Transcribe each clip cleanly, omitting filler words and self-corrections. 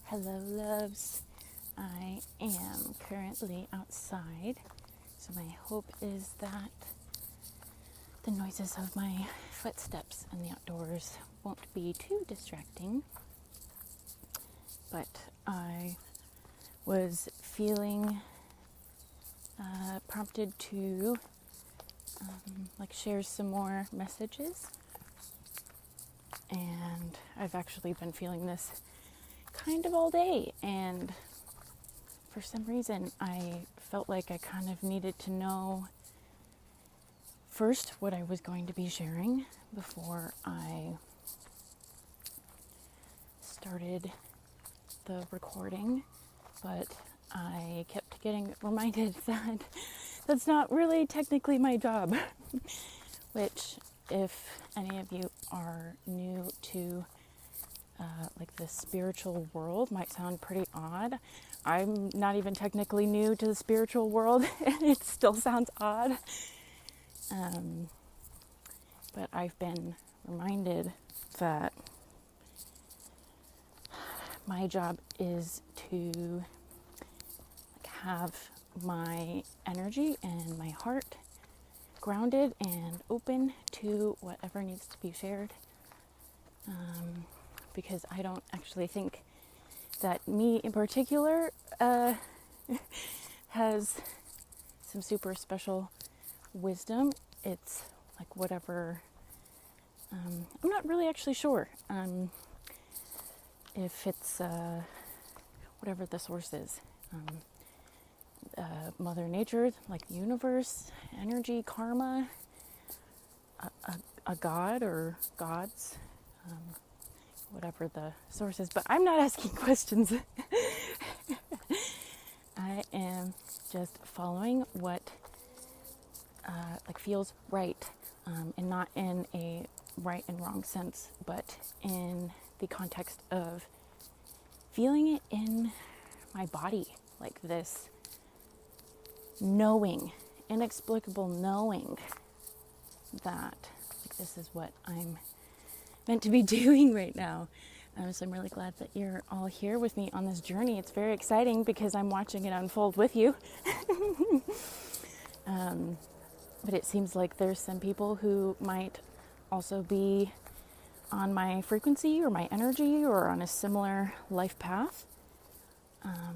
Hello, loves. I am currently outside, so my hope is that the noises of my footsteps in the outdoors won't be too distracting. But I was feeling prompted to share some more messages, and I've actually been feeling this kind of all day, and for some reason I felt like I kind of needed to know first what I was going to be sharing before I started the recording, but I kept getting reminded that that's not really technically my job, which, if any of you are new to the spiritual world, might sound pretty odd. I'm not even technically new to the spiritual world, and it still sounds odd. But I've been reminded that my job is to have my energy and my heart grounded and open to whatever needs to be shared. Because I don't actually think that me in particular has some super special wisdom. It's like whatever, I'm not really actually sure if it's whatever the source is. Mother Nature, like the universe, energy, karma, a god or gods, whatever the source is. But I'm not asking questions. I am just following what feels right, and not in a right and wrong sense, but in the context of feeling it in my body, like this knowing, inexplicable knowing that this is what I'm meant to be doing right now. So I'm really glad that you're all here with me on this journey. It's very exciting because I'm watching it unfold with you. But it seems like there's some people who might also be on my frequency or my energy or on a similar life path. I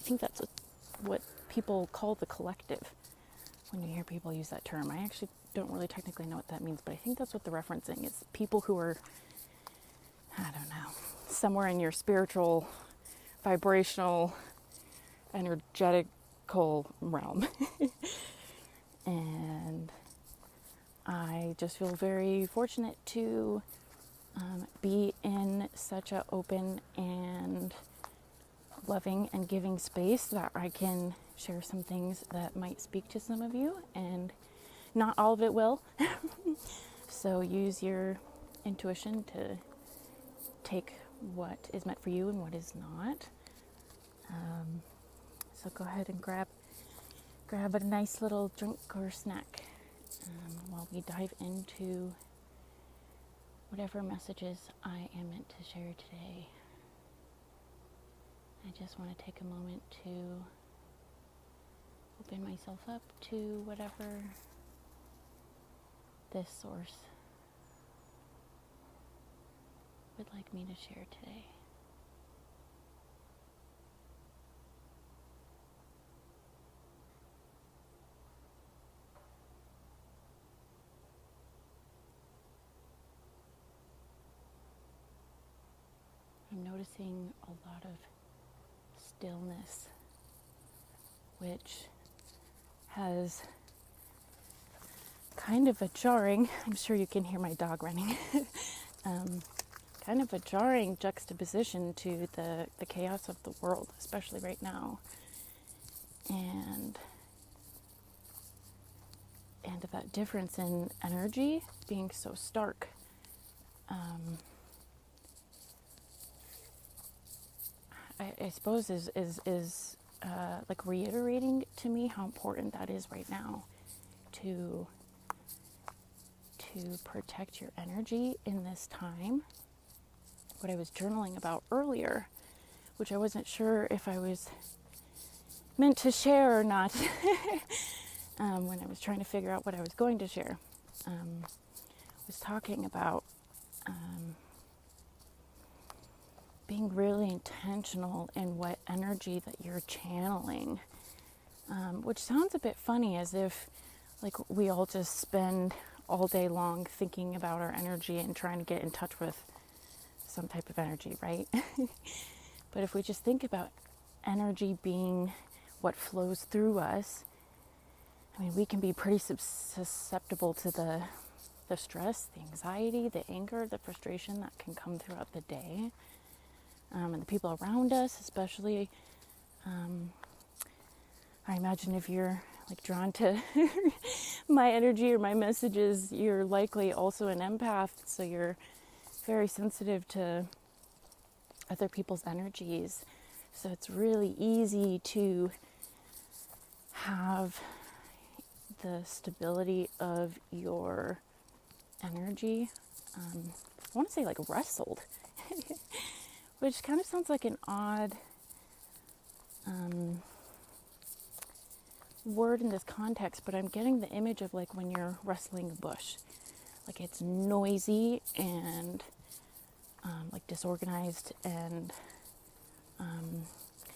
think that's what people call the collective when you hear people use that term. I actually don't really technically know what that means, but I think that's what they're referencing. It's people who are, I don't know, somewhere in your spiritual, vibrational, energetical realm. And I just feel very fortunate to be in such an open and loving and giving space that I can share some things that might speak to some of you, and not all of it will. So use your intuition to take what is meant for you and what is not. So go ahead and grab a nice little drink or snack while we dive into whatever messages I am meant to share today. I just want to take a moment to open myself up to whatever this source would like me to share today. I'm noticing a lot of stillness, which has kind of a jarring, I'm sure you can hear my dog running, kind of a jarring juxtaposition to the chaos of the world, especially right now. And that difference in energy being so stark. I suppose is reiterating to me how important that is right now to protect your energy in this time. What I was journaling about earlier which I wasn't sure if I was meant to share or not when I was trying to figure out what I was going to share. I was talking about being really intentional in what energy that you're channeling, which sounds a bit funny, as if like we all just spend all day long thinking about our energy and trying to get in touch with some type of energy, right? But if we just think about energy being what flows through us, I mean, we can be pretty susceptible to the stress, the anxiety, the anger, the frustration that can come throughout the day. And the people around us, especially, I imagine if you're like drawn to my energy or my messages, you're likely also an empath, so you're very sensitive to other people's energies. So it's really easy to have the stability of your energy, I want to say like wrestled, which kind of sounds like an odd word in this context, but I'm getting the image of like when you're wrestling a bush. Like it's noisy and like disorganized and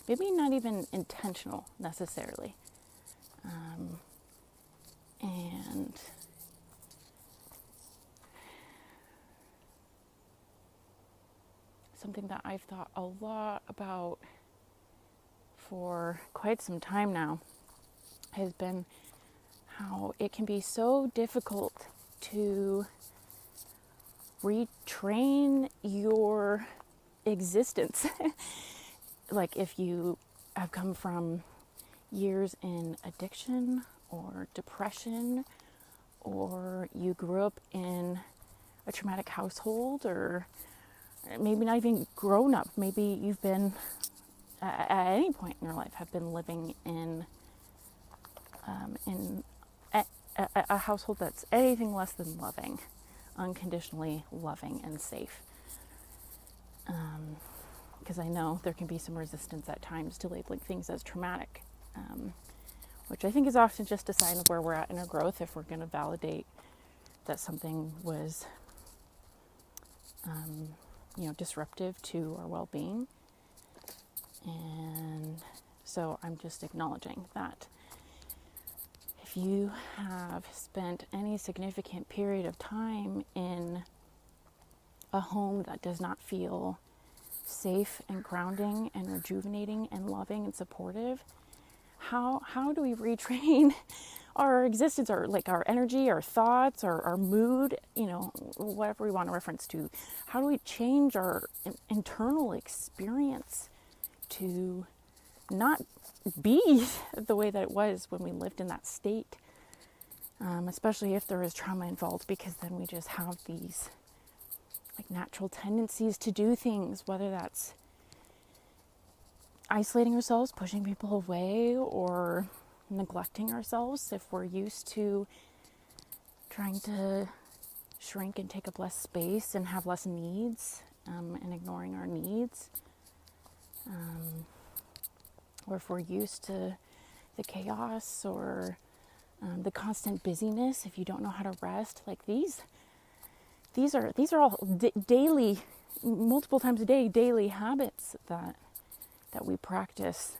maybe not even intentional necessarily. And something that I've thought a lot about for quite some time now has been how it can be so difficult to retrain your existence. Like if you have come from years in addiction or depression, or you grew up in a traumatic household, or maybe not even grown up, maybe you've been at any point in your life have been living in a household that's anything less than loving, unconditionally loving and safe. Because I know there can be some resistance at times to labeling things as traumatic, which I think is often just a sign of where we're at in our growth if we're going to validate that something was, disruptive to our well-being. And so I'm just acknowledging that if you have spent any significant period of time in a home that does not feel safe and grounding and rejuvenating and loving and supportive, how do we retrain our existence, or like our energy, our thoughts, our mood, whatever we want to reference to? How do we change our internal experience to not be the way that it was when we lived in that state, especially if there is trauma involved, because then we just have these like natural tendencies to do things, whether that's isolating ourselves, pushing people away, or neglecting ourselves if we're used to trying to shrink and take up less space and have less needs, and ignoring our needs. Or if we're used to the chaos or the constant busyness, if you don't know how to rest, like these are all daily, multiple times a day, daily habits that we practice.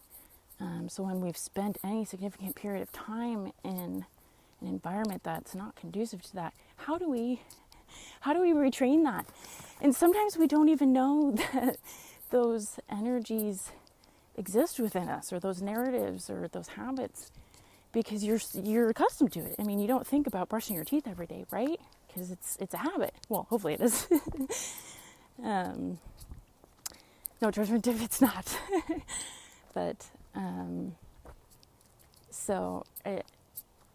So when we've spent any significant period of time in an environment that's not conducive to that, how do we retrain that? And sometimes we don't even know that those energies exist within us, or those narratives, or those habits, because you're accustomed to it. I mean, you don't think about brushing your teeth every day, right? Because it's a habit. Well, hopefully it is. No judgment if it's not. But so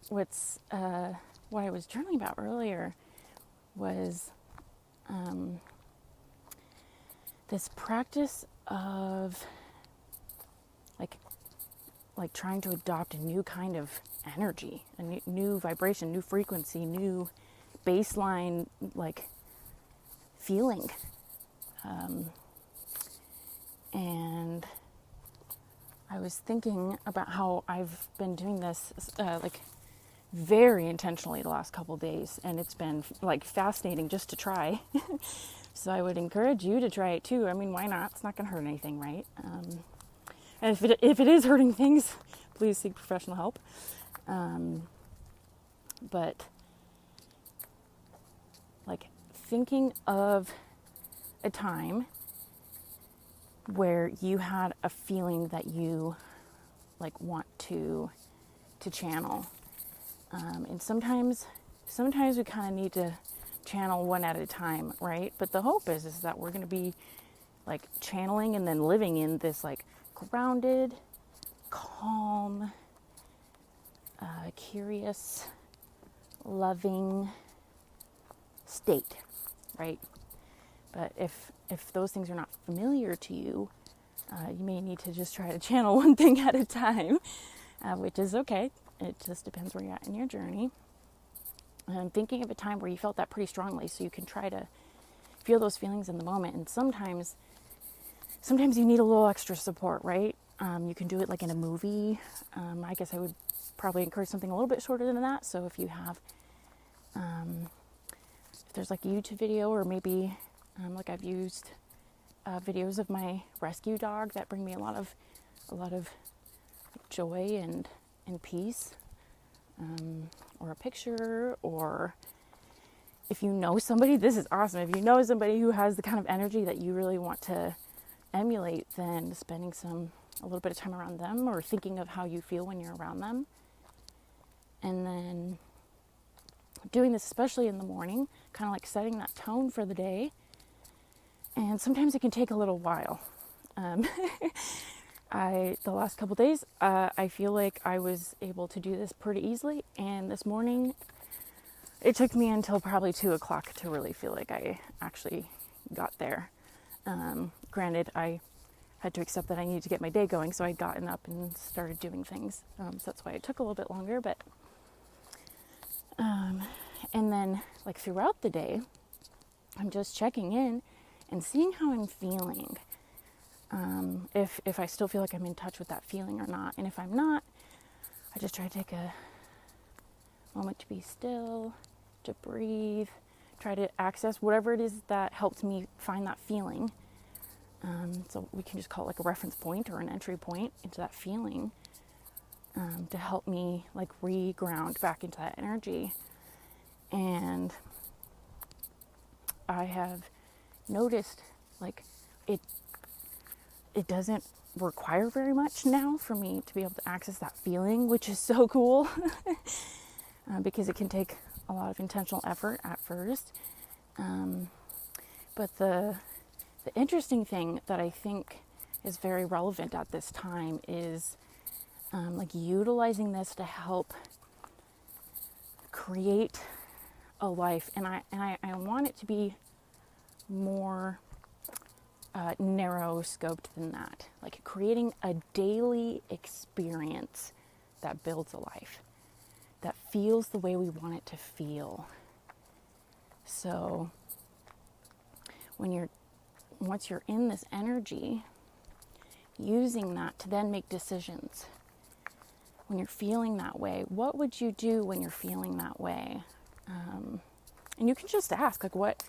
what I was journaling about earlier was this practice of like trying to adopt a new kind of energy, a new vibration, new frequency, new baseline like feeling, and was thinking about how I've been doing this like very intentionally the last couple of days, and it's been like fascinating just to try. So I would encourage you to try it too. I mean, why not? It's not going to hurt anything, right? And if it is hurting things, please seek professional help. But like thinking of a time where you had a feeling that you like want to channel. And sometimes we kind of need to channel one at a time, right? But the hope is that we're going to be like channeling and then living in this like grounded, calm, curious, loving state, right? But if those things are not familiar to you, you may need to just try to channel one thing at a time, which is okay. It just depends where you're at in your journey. Thinking of a time where you felt that pretty strongly, so you can try to feel those feelings in the moment. And sometimes you need a little extra support, right? You can do it like in a movie. I guess I would probably encourage something a little bit shorter than that. So if you have, if there's like a YouTube video, or maybe like I've used videos of my rescue dog that bring me a lot of joy and peace, or a picture, or if you know somebody, this is awesome. If you know somebody who has the kind of energy that you really want to emulate, then spending a little bit of time around them, or thinking of how you feel when you're around them. And then doing this, especially in the morning, kind of like setting that tone for the day. And sometimes it can take a little while. The last couple days, I feel like I was able to do this pretty easily. And this morning, it took me until probably 2 o'clock to really feel like I actually got there. Granted, I had to accept that I needed to get my day going, so I'd gotten up and started doing things. So that's why it took a little bit longer. But and then, like throughout the day, I'm just checking in and seeing how I'm feeling. If I still feel like I'm in touch with that feeling or not. And if I'm not, I just try to take a moment to be still, to breathe, try to access whatever it is that helps me find that feeling. So we can just call it like a reference point or an entry point into that feeling, to help me like re-ground back into that energy. And I have noticed like it doesn't require very much now for me to be able to access that feeling, which is so cool. Because it can take a lot of intentional effort at first. But the interesting thing that I think is very relevant at this time is like utilizing this to help create a life. And I want it to be more narrow scoped than that, like creating a daily experience that builds a life that feels the way we want it to feel. So once you're in this energy, using that to then make decisions. When you're feeling that way, what would you do when you're feeling that way? And you can just ask, like, what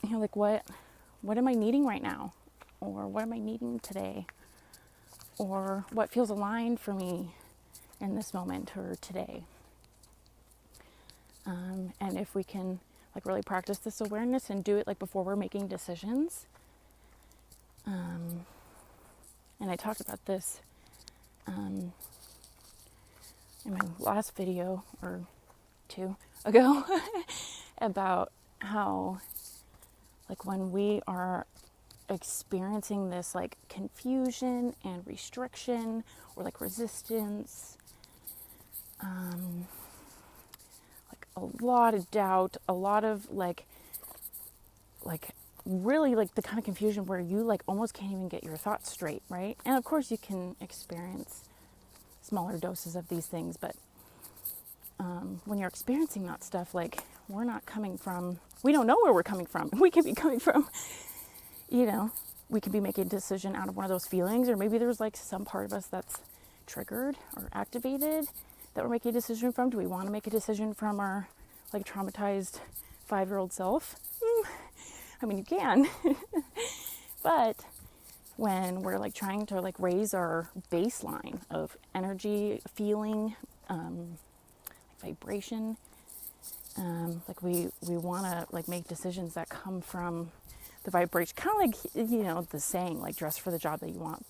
am I needing right now? Or what am I needing today? Or what feels aligned for me in this moment or today? And if we can like really practice this awareness and do it like before we're making decisions. And I talked about this in my last video or 2 ago about how like when we are experiencing this like confusion and restriction or like resistance, like a lot of doubt, a lot of like really like the kind of confusion where you like almost can't even get your thoughts straight, right? And of course you can experience smaller doses of these things, but when you're experiencing that stuff, like we don't know where we're coming from. We could be coming from, we can be making a decision out of one of those feelings, or maybe there's like some part of us that's triggered or activated that we're making a decision from. Do we want to make a decision from our like traumatized 5-year-old self? I mean, you can, but when we're like trying to like raise our baseline of energy, feeling, vibration, like we want to like make decisions that come from the vibration, kind of like, you know, the saying, like dress for the job that you want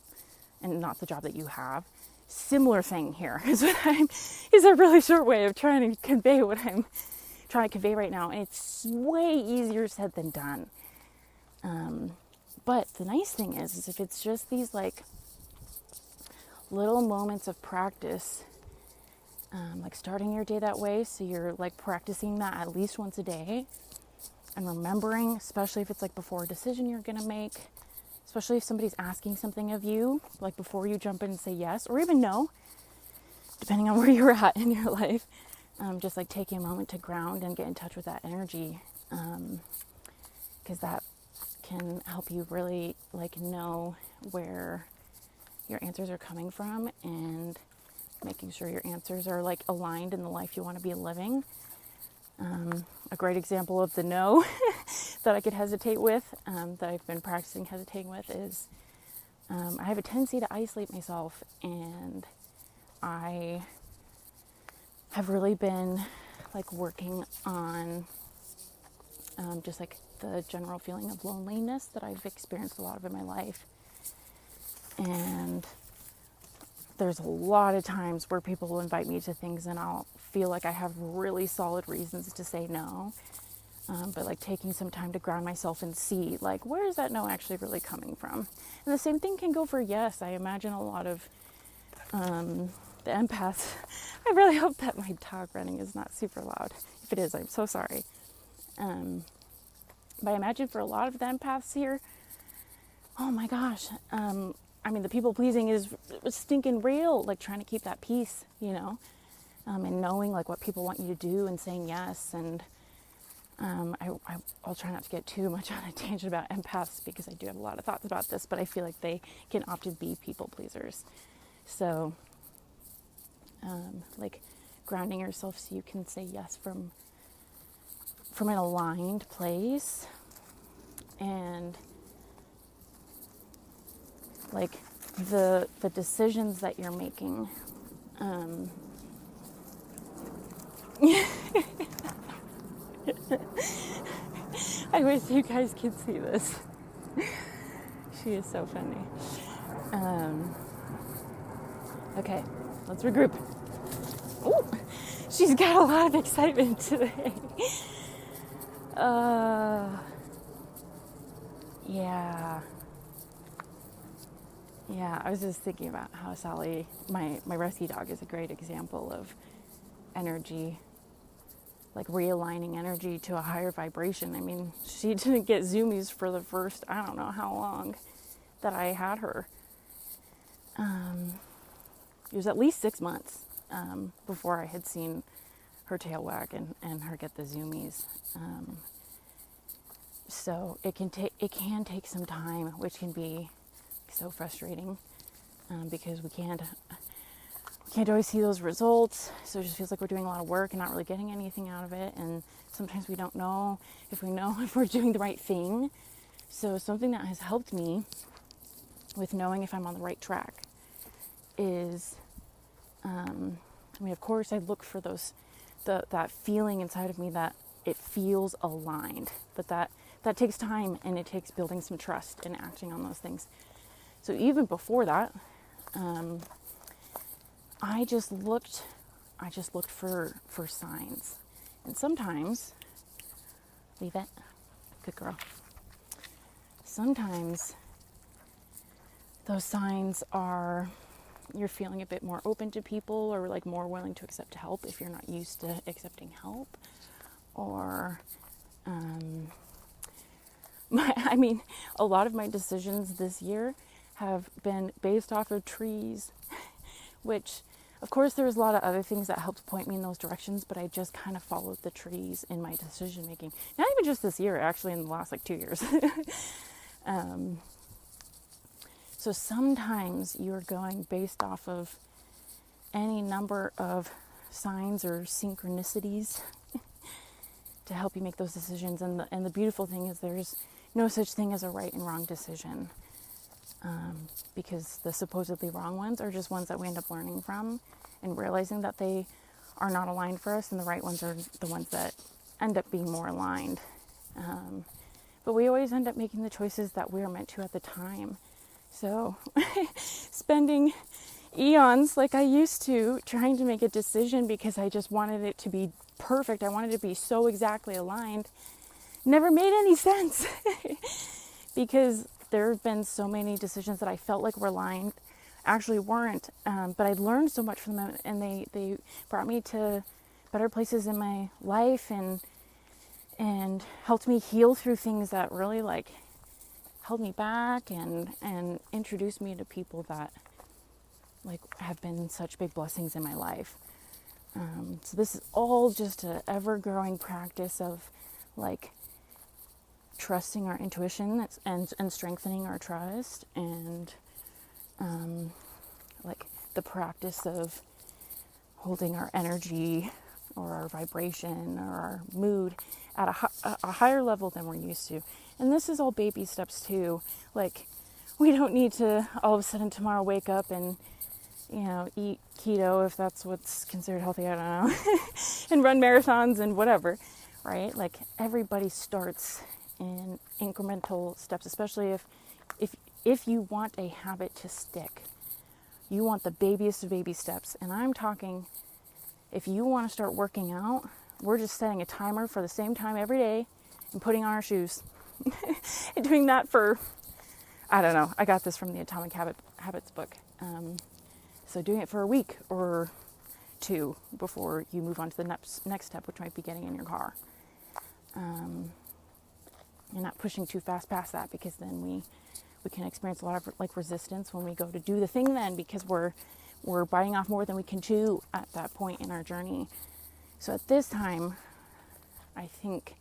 and not the job that you have. Similar thing here is a really short way of trying to convey what I'm trying to convey right now. And it's way easier said than done. But the nice thing is if it's just these like little moments of practice, like starting your day that way, so you're like practicing that at least once a day, and remembering, especially if it's like before a decision you're gonna make, especially if somebody's asking something of you, like before you jump in and say yes or even no, depending on where you're at in your life, just like taking a moment to ground and get in touch with that energy, because that can help you really like know where your answers are coming from, and making sure your answers are like aligned in the life you want to be living. A great example of the no that I could hesitate with, that I've been practicing hesitating with, is I have a tendency to isolate myself, and I have really been like working on just like the general feeling of loneliness that I've experienced a lot of in my life. And there's a lot of times where people will invite me to things and I'll feel like I have really solid reasons to say no. But like taking some time to ground myself and see like, where is that no actually really coming from? And the same thing can go for yes. I imagine a lot of the empaths. I really hope that my dog running is not super loud. If it is, I'm so sorry. But I imagine for a lot of the empaths here, oh my gosh, I mean, the people pleasing is stinking real, like trying to keep that peace, you know, and knowing like what people want you to do and saying yes. And I'll try not to get too much on a tangent about empaths, because I do have a lot of thoughts about this, but I feel like they can often be people pleasers. So like grounding yourself so you can say yes from an aligned place, and like the decisions that you're making. I wish you guys could see this. She is so funny. Okay, let's regroup. Ooh, she's got a lot of excitement today. Yeah, I was just thinking about how Sally, my rescue dog, is a great example of energy, like realigning energy to a higher vibration. I mean, she didn't get zoomies for the first, I don't know how long that I had her. It was at least 6 months before I had seen her tail wag and her get the zoomies. So it can take some time, which can be so frustrating, because we can't always see those results. So it just feels like we're doing a lot of work and not really getting anything out of it. And sometimes we don't know if we're doing the right thing. So something that has helped me with knowing if I'm on the right track is, I mean, of course, I look for that feeling inside of me that it feels aligned, but that takes time, and it takes building some trust and acting on those things. So even before that, I just looked for signs. And sometimes, leave it, good girl. Sometimes those signs are you're feeling a bit more open to people, or like more willing to accept help if you're not used to accepting help. Or, a lot of my decisions this year have been based off of trees, which, of course, there's a lot of other things that helped point me in those directions, but I just kind of followed the trees in my decision making. Not even just this year, actually, in the last 2 years. So sometimes you're going based off of any number of signs or synchronicities to help you make those decisions. And the beautiful thing is there's no such thing as a right and wrong decision, because the supposedly wrong ones are just ones that we end up learning from and realizing that they are not aligned for us, and the right ones are the ones that end up being more aligned. But we always end up making the choices that we're meant to at the time. So spending eons like I used to trying to make a decision because I just wanted it to be perfect, I wanted it to be so exactly aligned, never made any sense. Because there have been so many decisions that I felt like were aligned, actually weren't, but I learned so much from them, and they brought me to better places in my life and helped me heal through things that really like held me back and introduced me to people that like have been such big blessings in my life. So this is all just an ever-growing practice of like trusting our intuition and strengthening our trust, and like the practice of holding our energy or our vibration or our mood at a higher level than we're used to. And this is all baby steps too. Like, we don't need to all of a sudden tomorrow wake up and, eat keto if that's what's considered healthy, I don't know, and run marathons and whatever, right? Like, everybody starts in incremental steps, especially if you want a habit to stick. You want the babiest of baby steps. And I'm talking, if you want to start working out, we're just setting a timer for the same time every day and putting on our shoes. And doing that for, I don't know, I got this from the Atomic Habits book. So doing it for a week or two before you move on to the next step, which might be getting in your car. And not pushing too fast past that, because then we can experience a lot of like resistance when we go to do the thing then, because we're biting off more than we can chew at that point in our journey. So at this time, I think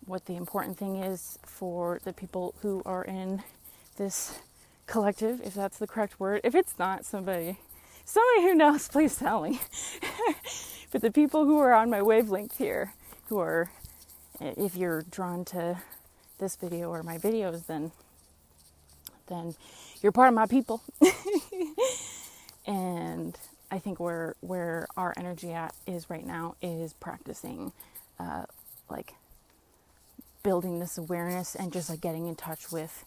what the important thing is for the people who are in this collective, if that's the correct word. If it's not, somebody who knows, please tell me. But the people who are on my wavelength here, who are, if you're drawn to this video or my videos, then you're part of my people. And I think where our energy is right now is practicing, like building this awareness and just like getting in touch with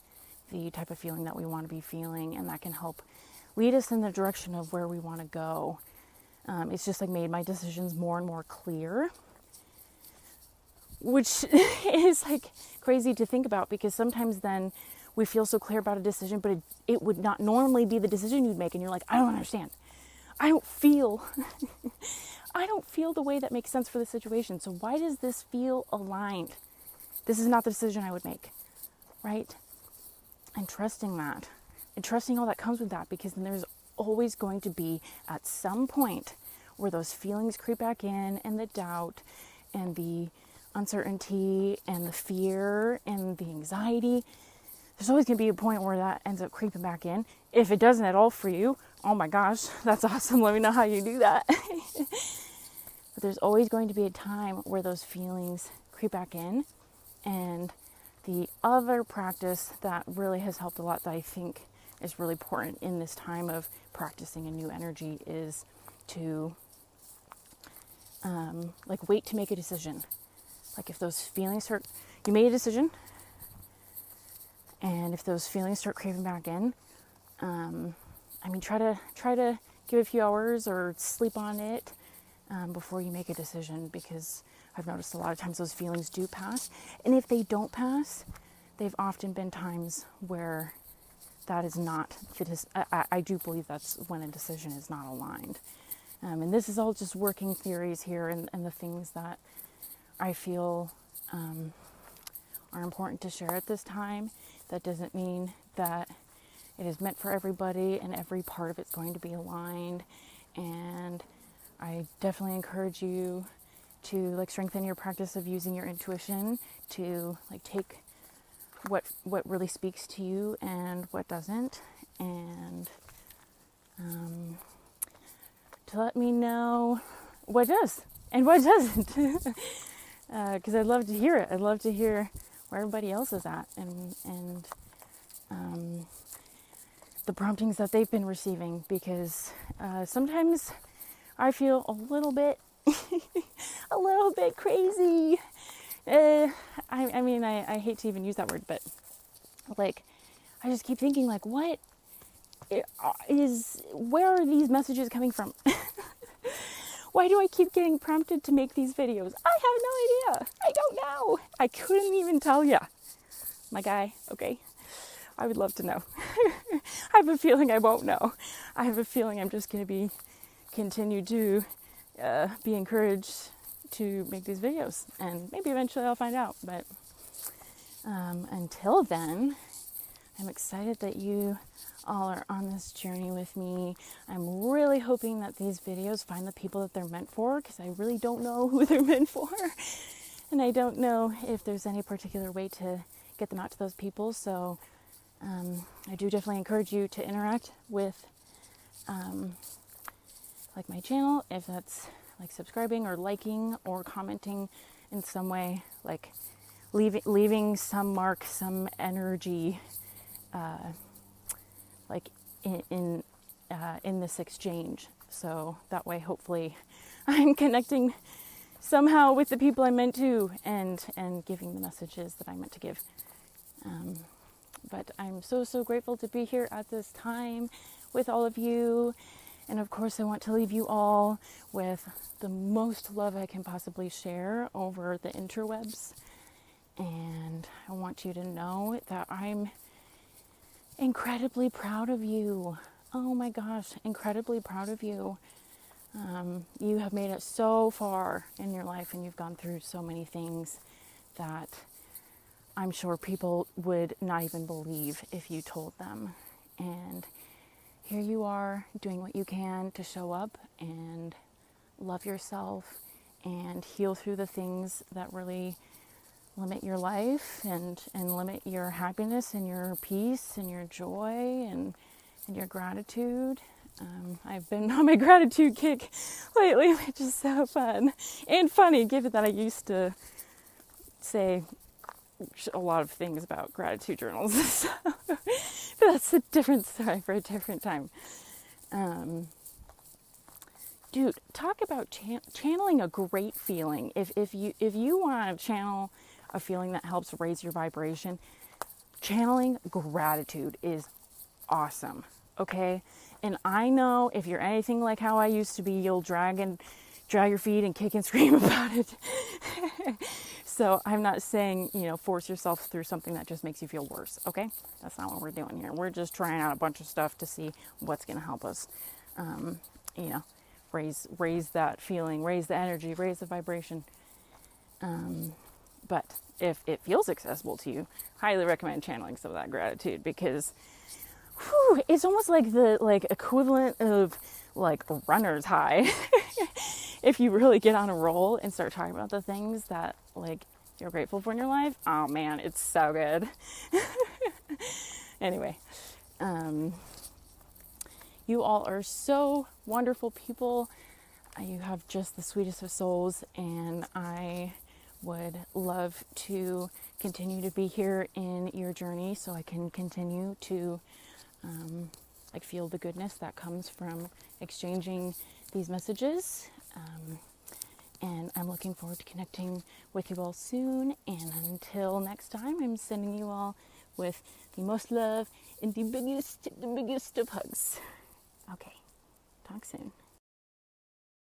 the type of feeling that we want to be feeling, and that can help lead us in the direction of where we want to go. It's just like made my decisions more and more clear, which is like crazy to think about, because sometimes then we feel so clear about a decision, but it would not normally be the decision you'd make, and you're like, I don't understand. I don't feel the way that makes sense for the situation. So why does this feel aligned? This is not the decision I would make, right? And trusting that, and trusting all that comes with that, because then there's always going to be at some point where those feelings creep back in, and the doubt and the uncertainty and the fear and the anxiety. There's always going to be a point where that ends up creeping back in. If it doesn't at all for you, oh my gosh, that's awesome. Let me know how you do that. But there's always going to be a time where those feelings creep back in. And the other practice that really has helped a lot, that I think is really important in this time of practicing a new energy, is to like wait to make a decision. Like if those feelings start, you made a decision, and if those feelings start creeping back in, try to give it a few hours or sleep on it before you make a decision, because I've noticed a lot of times those feelings do pass. And if they don't pass, they've often been times where that is not, I do believe that's when a decision is not aligned. And this is all just working theories here, and the things that I feel are important to share at this time. That doesn't mean that it is meant for everybody and every part of it's going to be aligned. And I definitely encourage you to like strengthen your practice of using your intuition to like take what really speaks to you and what doesn't, and to let me know what does and what doesn't, because I'd love to hear it. I'd love to hear where everybody else is at, and the promptings that they've been receiving, because sometimes I feel a little bit crazy. I hate to even use that word, but like, I just keep thinking, like, where are these messages coming from? Why do I keep getting prompted to make these videos? I have no idea. I don't know. I couldn't even tell ya, my guy. Okay, I would love to know. I have a feeling I won't know. I have a feeling I'm just going to continue to be encouraged to make these videos, and maybe eventually I'll find out. But until then, I'm excited that you all are on this journey with me. I'm really hoping that these videos find the people that they're meant for, because I really don't know who they're meant for, and I don't know if there's any particular way to get them out to those people. So I do definitely encourage you to interact with like my channel, if that's like subscribing or liking or commenting in some way, like leaving some mark, some energy, like in this exchange. So that way, hopefully, I'm connecting somehow with the people I meant to, and giving the messages that I meant to give. But I'm so grateful to be here at this time with all of you. And of course, I want to leave you all with the most love I can possibly share over the interwebs. And I want you to know that I'm incredibly proud of you. Oh my gosh, incredibly proud of you. You have made it so far in your life, and you've gone through so many things that I'm sure people would not even believe if you told them. And here you are doing what you can to show up and love yourself and heal through the things that really limit your life and limit your happiness and your peace and your joy and your gratitude. I've been on my gratitude kick lately, which is so fun and funny, given that I used to say a lot of things about gratitude journals. So, but that's a different story for a different time. Dude, talk about channeling a great feeling. If you want to channel a feeling that helps raise your vibration, channeling gratitude is awesome. Okay, and I know if you're anything like how I used to be, you'll drag your feet and kick and scream about it. So I'm not saying, force yourself through something that just makes you feel worse, okay? That's not what we're doing here. We're just trying out a bunch of stuff to see what's going to help us, raise that feeling, raise the energy, raise the vibration. But if it feels accessible to you, highly recommend channeling some of that gratitude, because it's almost like the equivalent of like a runner's high. If you really get on a roll and start talking about the things that you're grateful for in your life, oh man, it's so good. Anyway, you all are so wonderful people. You have just the sweetest of souls, and I would love to continue to be here in your journey, so I can continue to feel the goodness that comes from exchanging these messages. And I'm looking forward to connecting with you all soon. And until next time, I'm sending you all with the most love and the biggest of hugs. Okay, talk soon.